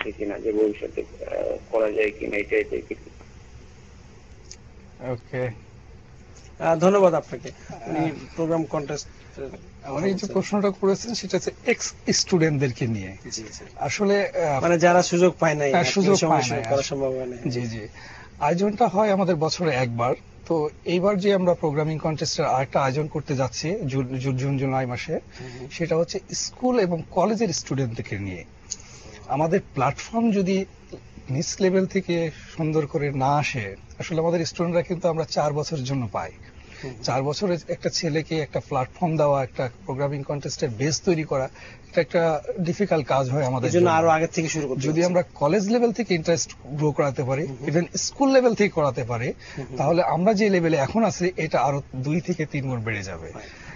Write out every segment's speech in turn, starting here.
আছে কিনা, যে ভবিষ্যতে করা যায় কিনা, এটাই দেখি। ওকে, ধন্যবাদ আপনাকে। উনি প্রোগ্রাম কন্টেস্ট উনি যে প্রশ্নটা করেছেন সেটা হচ্ছে এক্স স্টুডেন্টদেরকে নিয়ে। আসলে মানে যারা সুযোগ পায় নাই, সুযোগ পায় নাই করা সম্ভব হয় না। জি জি, আয়োজনটা হয় আমাদের বছরে একবার। তো এইবার যে আমরা প্রোগ্রামিং কন্টেস্টের আরেকটা আয়োজন করতে যাচ্ছি জুন জুলাই মাসে, সেটা হচ্ছে স্কুল এবং কলেজের স্টুডেন্টদেরকে নিয়ে। আমাদের প্ল্যাটফর্ম যদি নিচ লেভেল থেকে সুন্দর করে না আসে, আসলে আমাদের স্টুডেন্টরা কিন্তু আমরা 4 বছরের জন্য পাই। 4 বছরের একটা ছেলেকে একটা প্ল্যাটফর্ম দেওয়া, একটা প্রোগ্রামিং কন্টেস্টের বেস তৈরি করা, এটা একটা ডিফিকাল্ট কাজ হয় আমাদের জন্য। আরো আগে থেকে শুরু করতে, যদি আমরা কলেজ লেভেল থেকে ইন্টারেস্ট গ্রো করাতে পারি, ইভেন স্কুল লেভেল থেকে করাতে পারি, তাহলে আমরা যে লেভেলে এখন আছি এটা আরো 2 থেকে 3 গুণ বেড়ে যাবে।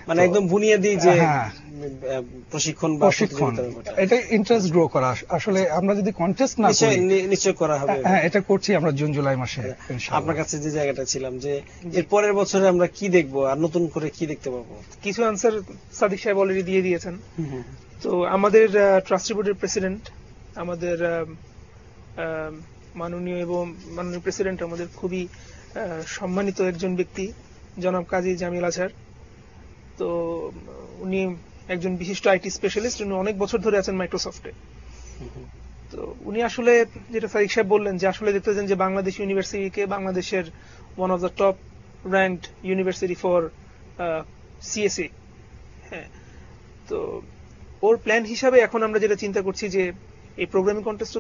মানে একদম বুনিয়াদি যে প্রশিক্ষণ, এটা ইন্টারেস্ট গ্রো করা। আসলে আমরা যদি কন্টেস্ট না করি, নিশ্চয় করা হবে। হ্যাঁ, এটা করছি আমরা জুন জুলাই মাসে। আপনার কাছে যে জায়গাটা ছিলাম, যে এর পরের বছরে আমরা কি দেখবো আর নতুন করে কি দেখতে পাবো? কিছু আনসার সাদিক সাহেব অলরেডি দিয়ে দিয়েছেন। তো আমাদের ট্রাস্টি বোর্ডের প্রেসিডেন্ট, আমাদের মাননীয় প্রেসিডেন্ট আমাদের খুবই সম্মানিত একজন ব্যক্তি, জনাব কাজী জামিল আজহার। তো উনি একজন বিশিষ্ট আইটি স্পেশালিস্ট, উনি অনেক বছর ধরে আছেন মাইক্রোসফটে। তো উনি আসলে যেটা সাদিক সাহেব বললেন, যে আসলে দেখতেছেন যে বাংলাদেশ ইউনিভার্সিটিকে বাংলাদেশের one of the top ranked university for CSE. হ্যাঁ, তো ওর প্ল্যান হিসাবে এখন আমরা যেটা চিন্তা করছি যে এই প্রোগ্রামিং কন্টেস্ট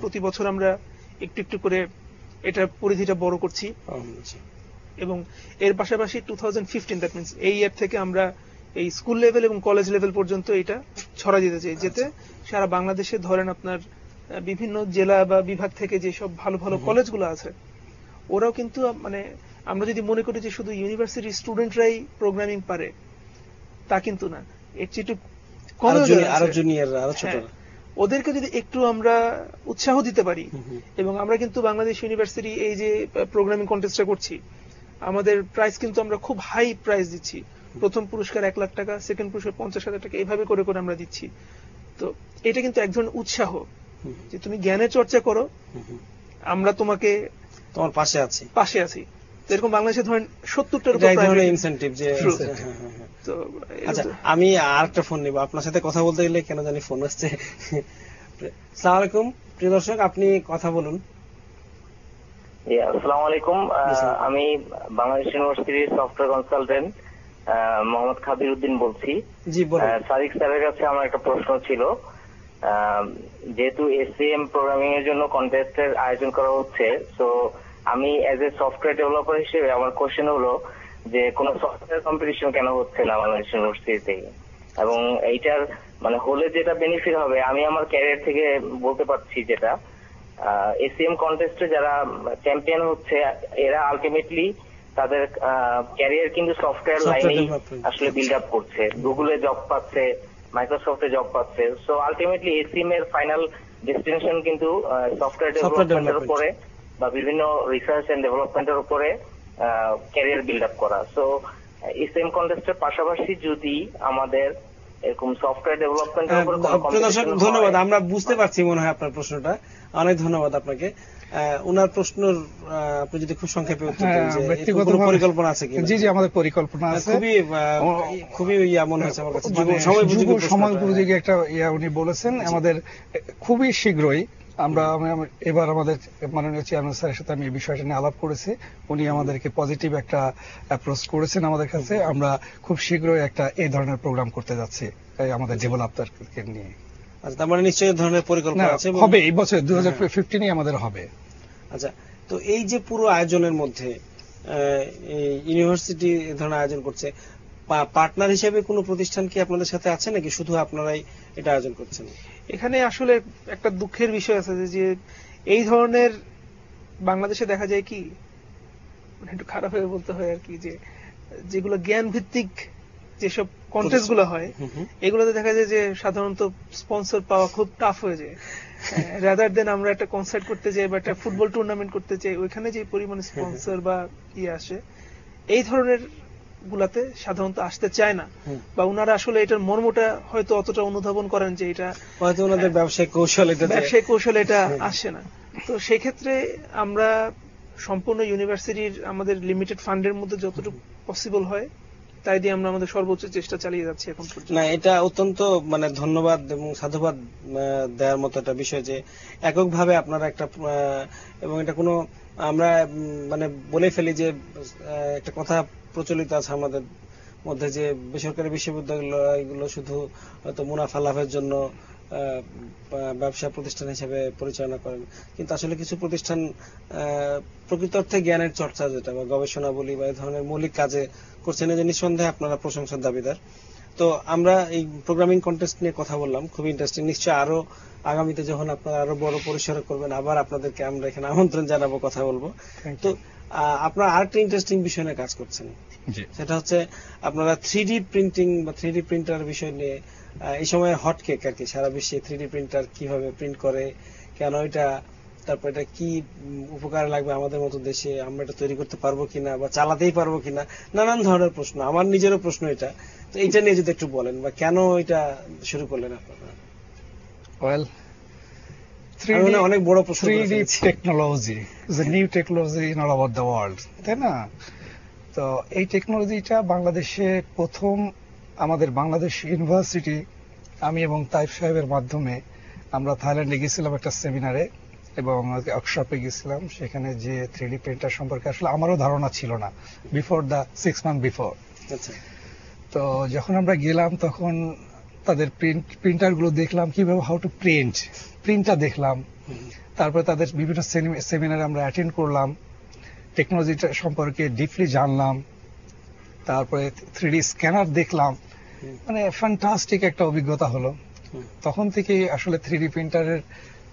প্রতি বছর আমরা একটু একটু করে এটার পরিধিটা বড় করছি, এবং এর পাশাপাশি 2015 দ্যাট মিন্স এই ইয়ার থেকে আমরা এই স্কুল লেভেল এবং কলেজ লেভেল পর্যন্ত এটা ছড়া দিতে চাই, যেতে সারা বাংলাদেশে ধরেন আপনার বিভিন্ন জেলা বা বিভাগ থেকে যে সব ভালো ভালো কলেজগুলো আছে, ওরাও কিন্তু মানে আমরা যদি মনে করি যে শুধু ইউনিভার্সিটির স্টুডেন্টরাই প্রোগ্রামিং পারে, তা কিন্তু না। এর চেয়ে আরো জুনিয়র, আরো ছোটরা, ওদেরকে যদি একটু আমরা উৎসাহ দিতে পারি, এবং আমরা কিন্তু বাংলাদেশ ইউনিভার্সিটি এই যে প্রোগ্রামিং কন্টেস্টটা করছি, আমাদের প্রাইস কিন্তু আমরা খুব হাই প্রাইস দিচ্ছি। প্রথম পুরস্কার 1 লাখ টাকা, সেকেন্ড পুরস্কার 50,000 টাকা, এইভাবে করে করে আমরা দিচ্ছি। তো এটা কিন্তু এক ধরনের উৎসাহ যে তুমি জ্ঞানের চর্চা করো, আমরা তোমার পাশে আছি। এরকম বাংলাদেশে ধরেন 70টার উপর প্রাইভেট ইনসেনটিভ যে। তো আচ্ছা, আমি আরেকটা ফোন নিব। আপনার সাথে কথা বলতে গেলে কেন জানি ফোন আসছে। আসসালামু আলাইকুম প্রিয় দর্শক, আপনি কথা বলুন। আসসালামু আলাইকুম, আমি বাংলাদেশ ইউনিভার্সিটির সফটওয়্যার কনসালটেন্ট মোহাম্মদ খাবির উদ্দিন বলছি। জি বলুন। সাদিক স্যারের কাছে আমার একটা প্রশ্ন ছিল। যেহেতু এসসিএম প্রোগ্রামিং এর জন্য কন্টেস্টের আয়োজন করা হচ্ছে, তো আমি এজ এ সফটওয়্যার ডেভেলপার হিসেবে আমার কোশ্চেন হলো যে কোনো সফটওয়্যার কম্পিটিশন কেন হচ্ছে না বাংলাদেশ ইউনিভার্সিটিতে, এবং এইটার মানে হলে যেটা বেনিফিট হবে, আমি আমার ক্যারিয়ার থেকে বলতে পারছি যেটা এসসিএম কন্টেস্টে যারা চ্যাম্পিয়ন হচ্ছে, এরা আলটিমেটলি তাদের ক্যারিয়ার কিন্তু সফটওয়্যার লাইনেই আসলে বিল্ড আপ করছে, গুগলে জব পাচ্ছে, মাইক্রোসফটে জব পাচ্ছে। সো আলটিমেটলি এসসিএম এর ফাইনাল ডেস্টিনেশন কিন্তু সফটওয়্যার ডেভেলপমেন্টের উপরে বা বিভিন্ন রিসার্চ এন্ড ডেভেলপমেন্টের উপরে ক্যারিয়ার বিল্ড আপ করা। সো এসসিএম কন্টেস্টের পাশাপাশি যদি আমাদের এরকম সফটওয়্যার ডেভেলপমেন্টের উপরে ধন্যবাদ, আমরা বুঝতে পারছি মনে হয় আপনার প্রশ্নটা। অনেক ধন্যবাদ আপনাকে। ওনার প্রশ্নের আপনি যদি খুব সংক্ষেপে উত্তর দেন যে ব্যক্তিগত পরিকল্পনা আছে কিনা। জি জি, আমাদের পরিকল্পনা আছে। খুবই মনে হচ্ছে আমার কাছে, সময় উপযোগী একটা উনি বলেছেন। আমাদের খুবই শীঘ্রই আমরা এবার আমাদের মাননীয় চেয়ারম্যান স্যারের সাথে আমি এই বিষয়টা নিয়ে আলাপ করেছি। উনি আমাদেরকে পজিটিভ একটা অ্যাপ্রোচ করেছেন আমাদের কাছে। আমরা খুব শীঘ্রই একটা এই ধরনের প্রোগ্রাম করতে যাচ্ছি আমাদের ডেভেলপারকে নিয়ে। আচ্ছা, তার মানে নিশ্চয়ই ধরনের পরিকল্পনা আছে, হবে এই বছর 2015 আমাদের হবে। আচ্ছা, তো এই যে পুরো আয়োজনের মধ্যে ইউনিভার্সিটি এই ধরনের আয়োজন করছে, পার্টনার হিসেবে কোনো প্রতিষ্ঠান কি আপনাদের সাথে আছে নাকি শুধু আপনারাই এটা আয়োজন করছেন? এখানে আসলে একটা দুঃখের বিষয় আছে যে এই ধরনের বাংলাদেশে দেখা যায় কি, একটু খারাপ হয়ে বলতে হয় আর কি, যে যেগুলো জ্ঞান ভিত্তিক যেসব কন্টেস্ট গুলো হয়, এগুলোতে দেখা যায় যে সাধারণত স্পন্সর পাওয়া খুব টাফ হয়ে যায়। রাদার দেন আমরা একটা কনসার্ট করতে চাই বা একটা ফুটবল টুর্নামেন্ট করতে চাই, ওইখানে যে পরিমাণ স্পন্সর বা আসে, এই ধরনের গুলাতে সাধারণত আসতে চায় না, বা ওনারা আসলে এটার মর্মটা হয়তো অতটা অনুধাবন করেন যে এটা হয়তো ওনাদের ব্যবসায়িক কৌশল এটা আসে না। তো সেই ক্ষেত্রে আমরা সম্পূর্ণ ইউনিভার্সিটির আমাদের লিমিটেড ফান্ডের মধ্যে যতটুকু পসিবল হয় তাই দিয়ে আমরা আমাদের সর্বোচ্চ চেষ্টা চালিয়ে যাচ্ছি এখন পর্যন্ত। না, এটা অত্যন্ত মানে ধন্যবাদ এবং সাধুবাদ দেওয়ার মতো একটা বিষয় যে এককভাবে আপনারা একটা এবং এটা কোনো আমরা মানে বলে ফেলি যে একটা কথা প্রচলিত আছে আমাদের মধ্যে যে বেসরকারি বিশ্ববিদ্যালয়গুলো শুধু হয়তো মুনাফা লাভের জন্য ব্যবসা প্রতিষ্ঠান হিসেবে পরিচালনা করেন, কিন্তু আসলে কিছু প্রতিষ্ঠান প্রকৃত অর্থে জ্ঞানের চর্চা যেটা বা গবেষণা বলি বা এই ধরনের মৌলিক কাজে করছেন, যে নিঃসন্দেহে আপনারা প্রশংসার দাবিদার। তো আমরা এই প্রোগ্রামিং কন্টেস্ট নিয়ে কথা বললাম, খুবই ইন্টারেস্টিং। নিশ্চয়ই আরো আগামীতে যখন আপনারা আরো বড় পরিসরে করবেন আবার আপনাদেরকে আমরা এখানে আমন্ত্রণ জানাবো, কথা বলবো। তো আপনারা আরেকটা ইন্টারেস্টিং বিষয় নিয়ে কাজ করছেন, সেটা হচ্ছে আপনারা 3D প্রিন্টিং বা 3D প্রিন্টার বিষয় নিয়ে এই সময় হট কেক আর কি সারা বিশ্বে 3D প্রিন্টার কিভাবে প্রিন্ট করে, কেন এটা, তারপর এটা কি উপকারে লাগবে আমাদের মতো দেশে, আমরা এটা তৈরি করতে পারবো কিনা বা চালাতেই পারবো কিনা, নানান ধরনের প্রশ্ন। আমার নিজেরও প্রশ্ন এটা, তো এইটা নিয়ে যদি একটু বলেন বা কেন এটা শুরু করলেন আপনারা? অনেক বড় প্রশ্ন। 3D technology is a new technology in all over the world, তাই না? তো এই টেকনোলজিটা বাংলাদেশে প্রথম আমাদের বাংলাদেশ ইউনিভার্সিটি, আমি এবং তাইফ সাহেবের মাধ্যমে আমরা থাইল্যান্ডে গেছিলাম একটা সেমিনারে এবং ওয়ার্কশপে গেছিলাম। সেখানে যে 3D প্রিন্টার সম্পর্কে আসলে আমারও ধারণা ছিল না বিফোর দ্য 6 months বিফোর। তো যখন আমরা গেলাম তখন তাদের প্রিন্টার গুলো দেখলাম, কিভাবে হাউ টু প্রিন্টটা দেখলাম। তারপরে তাদের বিভিন্ন সেমিনারে আমরা অ্যাটেন্ড করলাম, টেকনোলজিটা সম্পর্কে ডিপলি জানলাম। তারপরে 3D স্ক্যানার দেখলাম, মানে ফ্যান্টাস্টিক একটা অভিজ্ঞতা হলো। তখন থেকে আসলে 3D প্রিন্টারের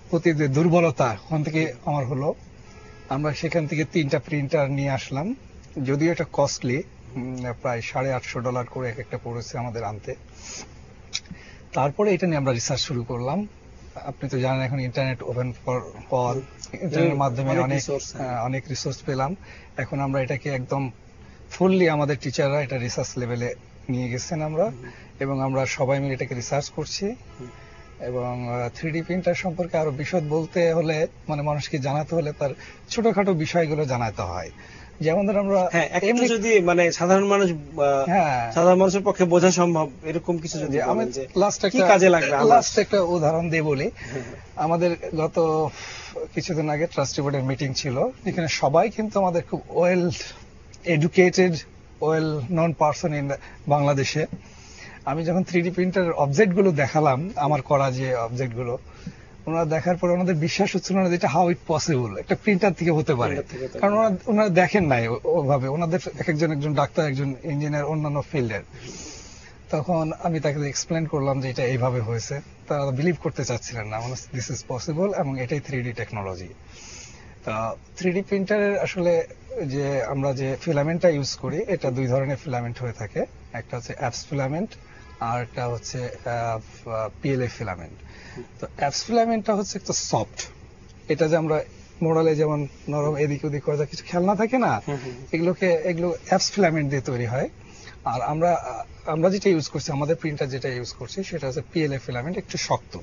প্রতি যে দুর্বলতা ওখান থেকে আমার হলো। আমরা সেখান থেকে 3টা প্রিন্টার নিয়ে আসলাম, যদিও এটা কস্টলি, প্রায় $850 করে এক একটা পড়েছে আমাদের আনতে। তারপরে এটা নিয়ে আমরা রিসার্চ শুরু করলাম। আপনি তো জানেন এখন ইন্টারনেট ওপেন ফর অল, ইন্টারনেটের মাধ্যমে অনেক রিসোর্স পেলাম। এখন আমরা এটাকে একদম ফুললি আমাদের টিচাররা এটা রিসার্চ লেভেলে নিয়ে গেছেন আমরা, এবং আমরা সবাই মিলে এটাকে রিসার্চ করছি। এবং 3D প্রিন্টার সম্পর্কে আরো বিশদ বলতে হলে, মানে মানুষকে জানাতে হলে তার ছোটখাটো বিষয়গুলো জানাতে হয়। যেমন ধর আমরা একটু যদি মানে সাধারণ মানুষের পক্ষে বোঝা সম্ভব এরকম কিছু যদি বলেন যে কি কাজে লাগবে। লাস্ট একটা উদাহরণ দিয়ে বলি। আমাদের গত কিছুদিন আগে ট্রাস্টি বোর্ডের মিটিং ছিল, যেখানে সবাই কিন্তু আমাদের খুব well educated, well known person in বাংলাদেশে। আমি যখন 3D প্রিন্টার অবজেক্ট গুলো দেখালাম, আমার করা যে অবজেক্ট গুলো, ওনারা দেখার পরে ওনাদের বিশ্বাস হচ্ছিল না যে এটা হাউ ইট পসিবল একটা প্রিন্টার থেকে হতে পারে, কারণ ওনারা দেখেন নাই ওভাবে। ওনাদের একজন ডাক্তার, একজন ইঞ্জিনিয়ার, অন্যান্য ফিল্ডের। তখন আমি তাকে এক্সপ্লেন করলাম যে এটা এইভাবে হয়েছে, তারা বিলিভ করতে চাচ্ছিলেন না। দিস ইজ পসিবল এবং এটাই 3D টেকনোলজি। 3D প্রিন্টারের আসলে যে আমরা যে ফিলামেন্টটা ইউজ করি, এটা 2 ধরনের ফিলামেন্ট হয়ে থাকে। একটা হচ্ছে অ্যাপস ফিলামেন্ট আর একটা হচ্ছে PLA ফিলামেন্ট। তো অ্যাপস ফিলামেন্টটা হচ্ছে একটা সফট, এটা যে আমরা মোড়ালে যেমন নরম এদিক ওদিক করে কিছু খেলনা থাকে না, এগুলো অ্যাপস ফিলামেন্ট দিয়ে তৈরি হয়। আর আমরা যেটা ইউজ করছি, আমাদের প্রিন্টার যেটা ইউজ করছি, সেটা হচ্ছে PLA ফিলামেন্ট, একটু শক্ত।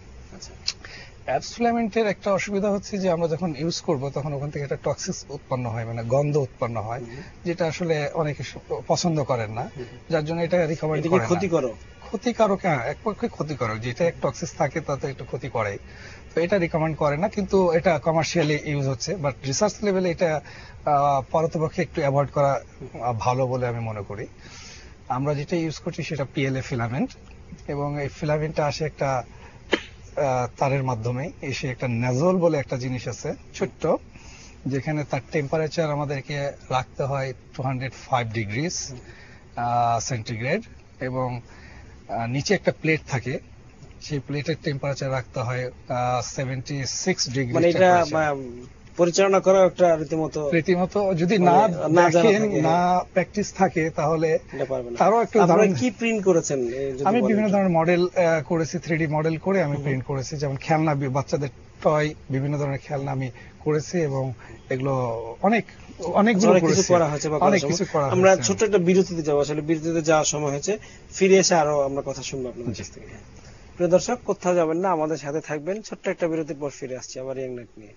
অ্যাপস ফিলামেন্টের একটা অসুবিধা হচ্ছে যে আমরা যখন ইউজ করব তখন ওখান থেকে একটা টক্সিক উৎপন্ন হয়, মানে গন্ধ উৎপন্ন হয়, যেটা আসলে অনেকে পছন্দ করেন না, যার জন্য এটা রিকমেন্ড করে না। ক্ষতিকারক, হ্যাঁ, এক পক্ষে ক্ষতিকারক, যেটা টক্সিক থাকে তাতে একটু ক্ষতি করে, তো এটা রিকমেন্ড করে না। কিন্তু এটা কমার্শিয়ালি ইউজ হচ্ছে, বাট রিসার্চ লেভেলে এটা পরতপক্ষে একটু অ্যাভয়েড করা ভালো বলে আমি মনে করি। আমরা যেটা ইউজ করছি সেটা PLA ফিলামেন্ট, এবং এই ফিলামেন্টটা আসে একটা তারের মাধ্যমে এসে একটা নেজল বলে একটা জিনিস আছে ছোট্ট, যেখানে তার টেম্পারেচার আমাদেরকে রাখতে হয় 205 ডিগ্রিজ সেন্টিগ্রেড, এবং নিচে একটা প্লেট থাকে, সেই প্লেটের টেম্পারেচার রাখতে হয় 76 ডিগ্রি। মানে এটা পরিচালনা করা একটা রীতিমতো যদি মানে না না জানা দেখেন থাকে, না প্র্যাকটিস থাকে তাহলে এটা পারবে না। তারও একটু আপনারা দারুণ। কি প্রিন্ট করেছেন যদি আমি বলেন? বিভিন্ন ধরনের মডেল করেছি, 3D মডেল করে আমি প্রিন্ট করেছি, যেমন খেলনা, বাচ্চাদের টয়, বিভিন্ন ধরনের খেলনা আমি করেছি এবং এগুলো অনেকগুলো অনেক কিছু করেছি। করা হয়েছে বা করা অনেক সম্ভব। কিছু করা আমরা হয়েছে। ছোট্ট একটা বিরতিতে যাবো, আসলে বিরতিতে যাওয়ার সময় হয়েছে, ফিরে এসে আরো আমরা কথা শুনবো আপনাদের কাছ থেকে। প্রিয় দর্শক, কোথাও যাবেন না, আমাদের সাথে থাকবেন। ছোট্ট একটা বিরতির পর ফিরে আসছি আবার ইয়াং নাইট নিয়ে।